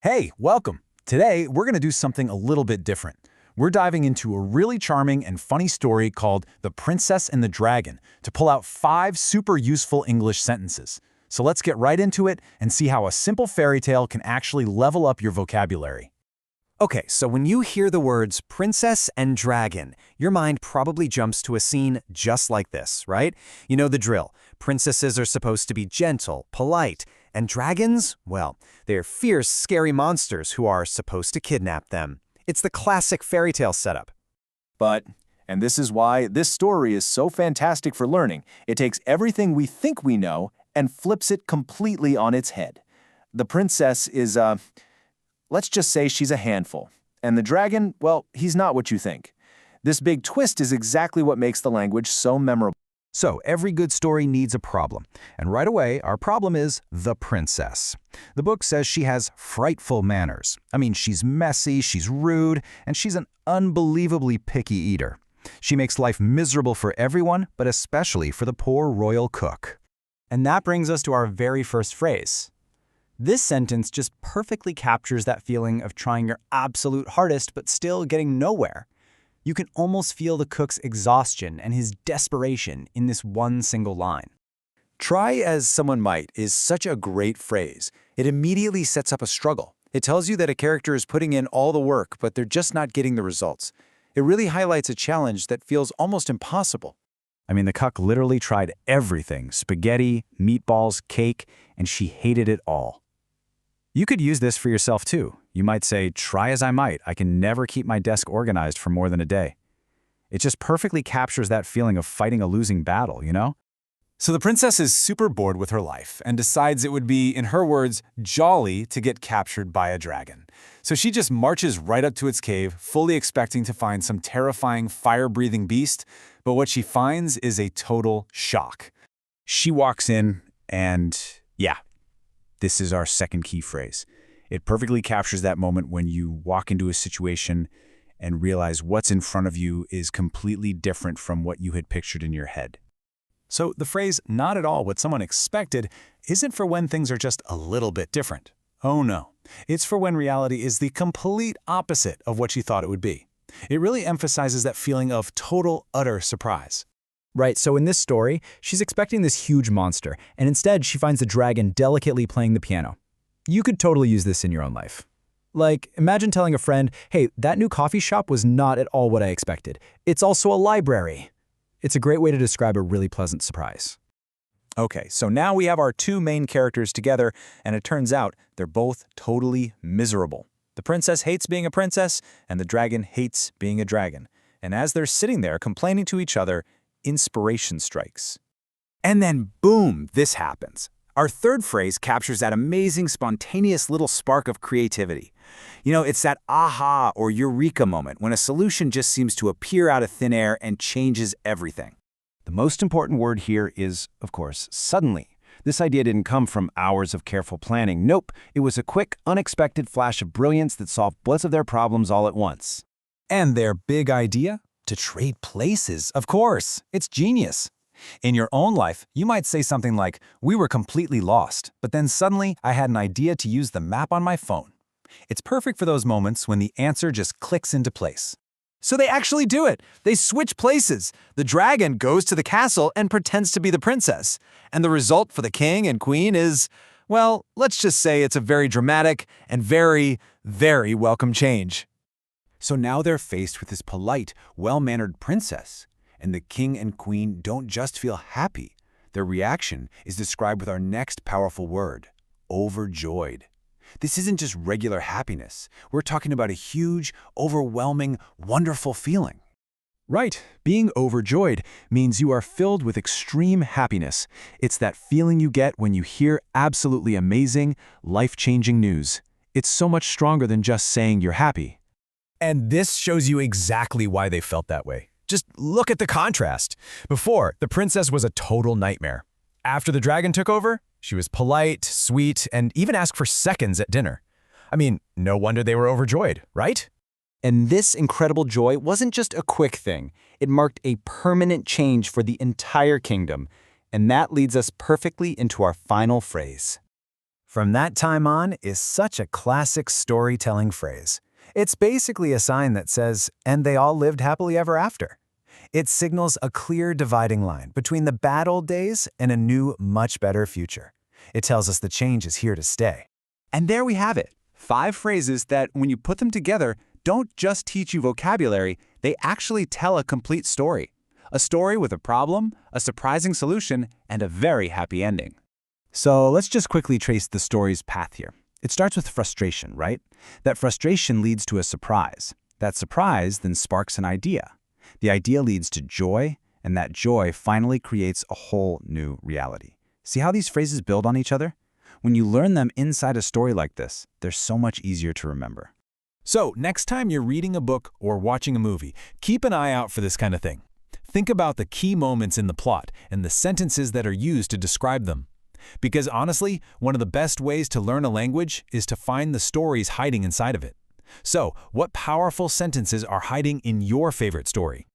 Hey, welcome! Today, we're going to do something a little bit different. We're diving into a really charming and funny story called The Princess and the Dragon to pull out 5 super useful English sentences. So let's get right into it and see how a simple fairy tale can actually level up your vocabulary. Okay, so when you hear the words princess and dragon, your mind probably jumps to a scene just like this, right? You know the drill. Princesses are supposed to be gentle, polite, and dragons, well, they're fierce, scary monsters who are supposed to kidnap them. It's the classic fairy tale setup. And this is why this story is so fantastic for learning, it takes everything we think we know and flips it completely on its head. The princess is, let's just say she's a handful. And the dragon, well, he's not what you think. This big twist is exactly what makes the language so memorable. So, every good story needs a problem. And right away, our problem is the princess. The book says she has frightful manners. I mean, she's messy, she's rude, and she's an unbelievably picky eater. She makes life miserable for everyone, but especially for the poor royal cook. And that brings us to our very first phrase. This sentence just perfectly captures that feeling of trying your absolute hardest but still getting nowhere. You can almost feel the cook's exhaustion and his desperation in this one single line. Try as someone might is such a great phrase. It immediately sets up a struggle. It tells you that a character is putting in all the work, but they're just not getting the results. It really highlights a challenge that feels almost impossible. I mean, the cook literally tried everything: spaghetti, meatballs, cake, and she hated it all. You could use this for yourself too. You might say, try as I might, I can never keep my desk organized for more than a day. It just perfectly captures that feeling of fighting a losing battle, you know? So the princess is super bored with her life and decides it would be, in her words, jolly to get captured by a dragon. So she just marches right up to its cave, fully expecting to find some terrifying fire-breathing beast, but what she finds is a total shock. She walks in and, yeah, this is our second key phrase. It perfectly captures that moment when you walk into a situation and realize what's in front of you is completely different from what you had pictured in your head. So the phrase, not at all what someone expected, isn't for when things are just a little bit different. Oh no, it's for when reality is the complete opposite of what you thought it would be. It really emphasizes that feeling of total, utter surprise. Right, so in this story, she's expecting this huge monster, and instead she finds the dragon delicately playing the piano. You could totally use this in your own life. Like, imagine telling a friend, hey, that new coffee shop was not at all what I expected. It's also a library. It's a great way to describe a really pleasant surprise. Okay, so now we have our 2 main characters together, and it turns out they're both totally miserable. The princess hates being a princess, and the dragon hates being a dragon. And as they're sitting there complaining to each other, inspiration strikes. And then boom, this happens. Our third phrase captures that amazing, spontaneous little spark of creativity. You know, it's that aha or eureka moment when a solution just seems to appear out of thin air and changes everything. The most important word here is, of course, suddenly. This idea didn't come from hours of careful planning. Nope, it was a quick, unexpected flash of brilliance that solved both of their problems all at once. And their big idea? To trade places, of course. It's genius. In your own life, you might say something like, we were completely lost, but then suddenly I had an idea to use the map on my phone. It's perfect for those moments when the answer just clicks into place. So they actually do it. They switch places. The dragon goes to the castle and pretends to be the princess. And the result for the king and queen is, well, let's just say it's a very dramatic and very, very welcome change. So now they're faced with this polite, well-mannered princess. And the king and queen don't just feel happy. Their reaction is described with our next powerful word, overjoyed. This isn't just regular happiness. We're talking about a huge, overwhelming, wonderful feeling. Right, being overjoyed means you are filled with extreme happiness. It's that feeling you get when you hear absolutely amazing, life-changing news. It's so much stronger than just saying you're happy. And this shows you exactly why they felt that way. Just look at the contrast. Before, the princess was a total nightmare. After the dragon took over, she was polite, sweet, and even asked for seconds at dinner. I mean, no wonder they were overjoyed, right? And this incredible joy wasn't just a quick thing. It marked a permanent change for the entire kingdom. And that leads us perfectly into our final phrase. From that time on is such a classic storytelling phrase. It's basically a sign that says, and they all lived happily ever after. It signals a clear dividing line between the bad old days and a new, much better future. It tells us the change is here to stay. And there we have it. 5 phrases that, when you put them together, don't just teach you vocabulary, they actually tell a complete story. A story with a problem, a surprising solution, and a very happy ending. So let's just quickly trace the story's path here. It starts with frustration, right? That frustration leads to a surprise. That surprise then sparks an idea. The idea leads to joy, and that joy finally creates a whole new reality. See how these phrases build on each other? When you learn them inside a story like this, they're so much easier to remember. So, next time you're reading a book or watching a movie, keep an eye out for this kind of thing. Think about the key moments in the plot and the sentences that are used to describe them. Because honestly, one of the best ways to learn a language is to find the stories hiding inside of it. So, what powerful sentences are hiding in your favorite story?